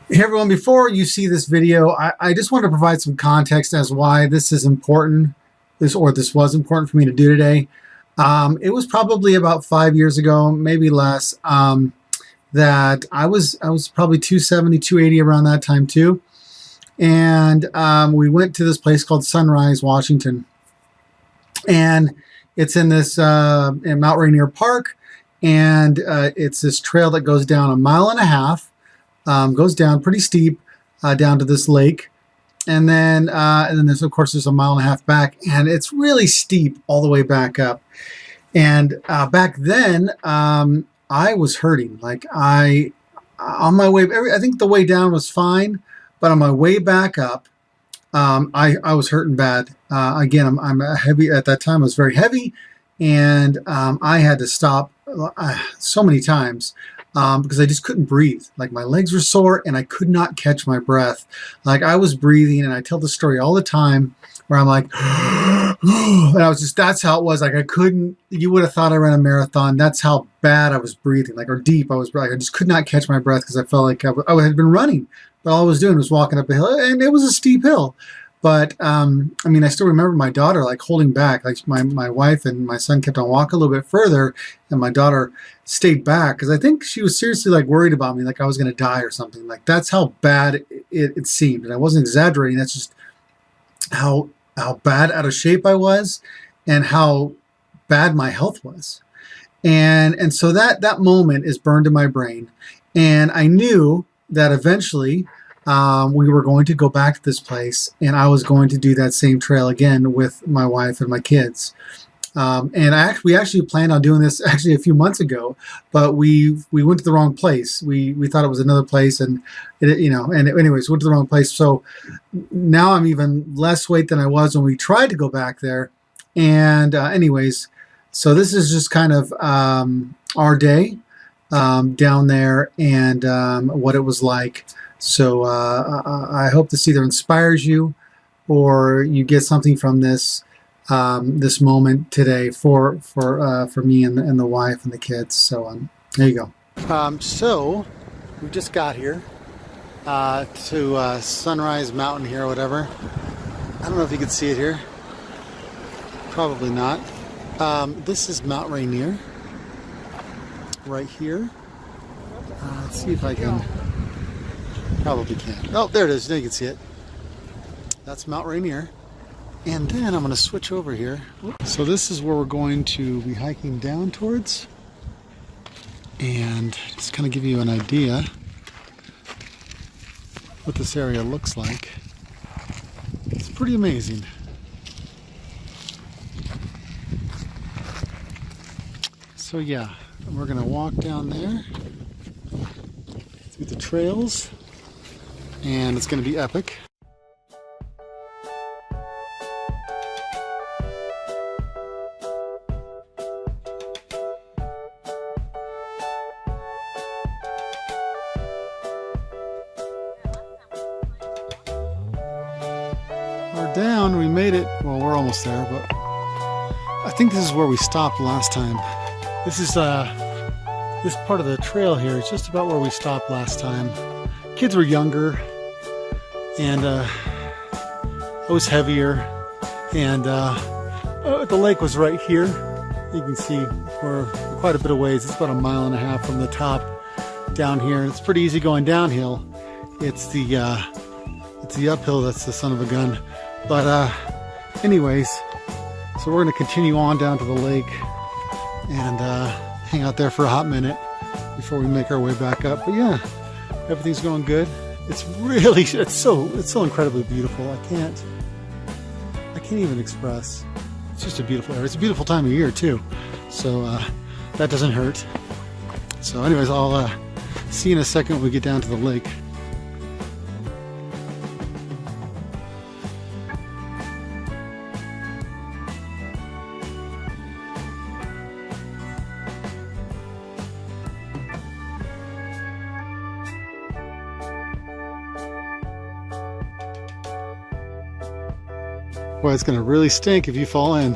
Hey everyone, before you see this video, I just want to provide some context as why this is important, this was important for me to do today. It was probably about 5 years ago, maybe less, that I was probably 270, 280 around that time too. And we went to this place called Sunrise, Washington. And it's in this in Mount Rainier Park. And it's this trail that goes down a mile and a half, goes down pretty steep down to this lake, and then there's of course there's a mile and a half back, and it's really steep all the way back up. And back then, I was hurting. Like I on my way, I think the way down was fine, but on my way back up, I was hurting bad. Again, I'm heavy at that time. I was very heavy, and I had to stop so many times because I just couldn't breathe. Like my legs were sore and I could not catch my breath. Like I was breathing, and I tell the story all the time where I'm like, and I was just, that's how it was. Like I couldn't, you would have thought I ran a marathon. That's how bad I was breathing, like, or deep I was, like, I just could not catch my breath because I felt like I had been running, but all I was doing was walking up a hill, and it was a steep hill. But I mean, I still remember my daughter like holding back. Like my wife and my son kept on walking a little bit further, and my daughter stayed back because I think she was seriously like worried about me, like I was going to die or something. Like that's how bad it seemed, and I wasn't exaggerating. That's just how bad out of shape I was, and how bad my health was. And so that moment is burned in my brain, and I knew that eventually we were going to go back to this place, and I was going to do that same trail again with my wife and my kids. And we actually planned on doing this actually a few months ago, but we went to the wrong place. We thought it was another place, and anyways, went to the wrong place. So now I'm even less weight than I was when we tried to go back there. And anyways, so this is just kind of our day down there, and what it was like. So I hope this either inspires you or you get something from this this moment today for me and the wife and the kids. So there you go. So we just got here to Sunrise Mountain here, or whatever. I don't know if you can see it here. Probably not. This is Mount Rainier right here. Let's see if I can. Probably can't. Oh, there it is. Now you can see it. That's Mount Rainier. And then I'm going to switch over here. So this is where we're going to be hiking down towards. And just kind of give you an idea what this area looks like. It's pretty amazing. So yeah, we're going to walk down there through the trails, and it's going to be epic. We're down, we made it. Well, we're almost there, but I think this is where we stopped last time. This is this part of the trail here is just about where we stopped last time. Kids were younger, and I was heavier, and the lake was right here. You can see we're quite a bit of ways. It's about a mile and a half from the top down here. It's pretty easy going downhill. It's the uphill that's the son of a gun. But anyways, so we're going to continue on down to the lake and hang out there for a hot minute before we make our way back up. But yeah, everything's going good. It's really, it's so incredibly beautiful. I can't even express. It's just a beautiful area. It's a beautiful time of year too, so that doesn't hurt. So anyways, I'll see you in a second when we get down to the lake. Boy, it's going to really stink if you fall in.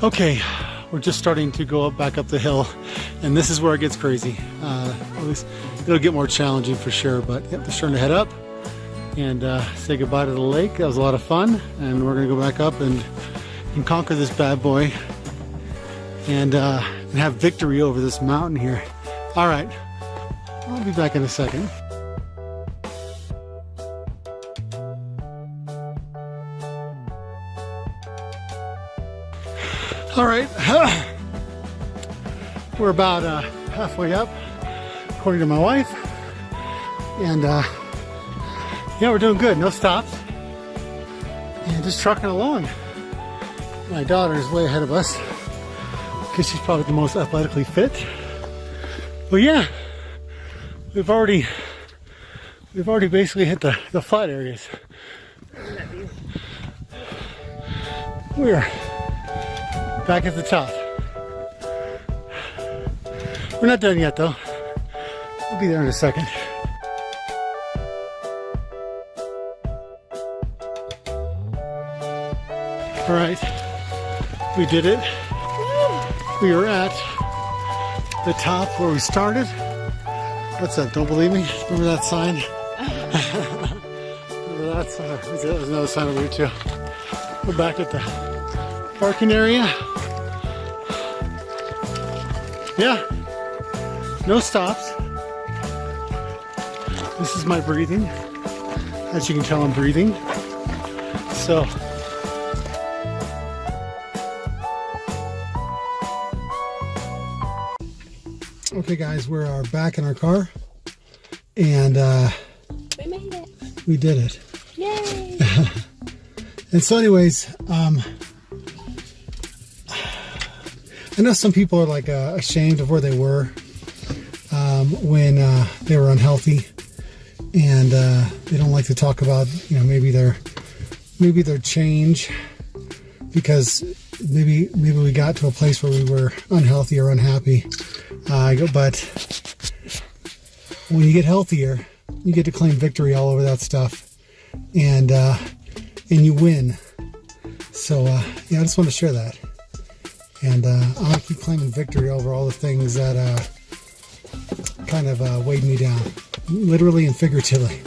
Okay, we're just starting to go back up the hill, and this is where it gets crazy. At least it'll get more challenging for sure, but yep, they're starting to head up and say goodbye to the lake. That was a lot of fun, and we're gonna go back up and conquer this bad boy and have victory over this mountain here. All right, I'll be back in a second. All right, we're about halfway up, according to my wife, and yeah, we're doing good. No stops, and just trucking along. My daughter is way ahead of us because she's probably the most athletically fit. But yeah, we've already basically hit the flat areas. We're back at the top. We're not done yet though. We'll be there in a second. All right, we did it. We are at the top where we started. What's that? Don't believe me? Remember that sign? Remember that sign? There's another sign over here too. We're back at the parking area. Yeah, no stops. This is my breathing. As you can tell, I'm breathing. So, okay guys, we're back in our car, and we made it. We did it. Yay! And so anyways, I know some people are like ashamed of where they were when they were unhealthy, and they don't like to talk about, you know, maybe their change, because maybe we got to a place where we were unhealthy or unhappy. But when you get healthier, you get to claim victory all over that stuff, and you win. So yeah, I just want to share that. And I'm going to keep claiming victory over all the things that kind of weighed me down, literally and figuratively.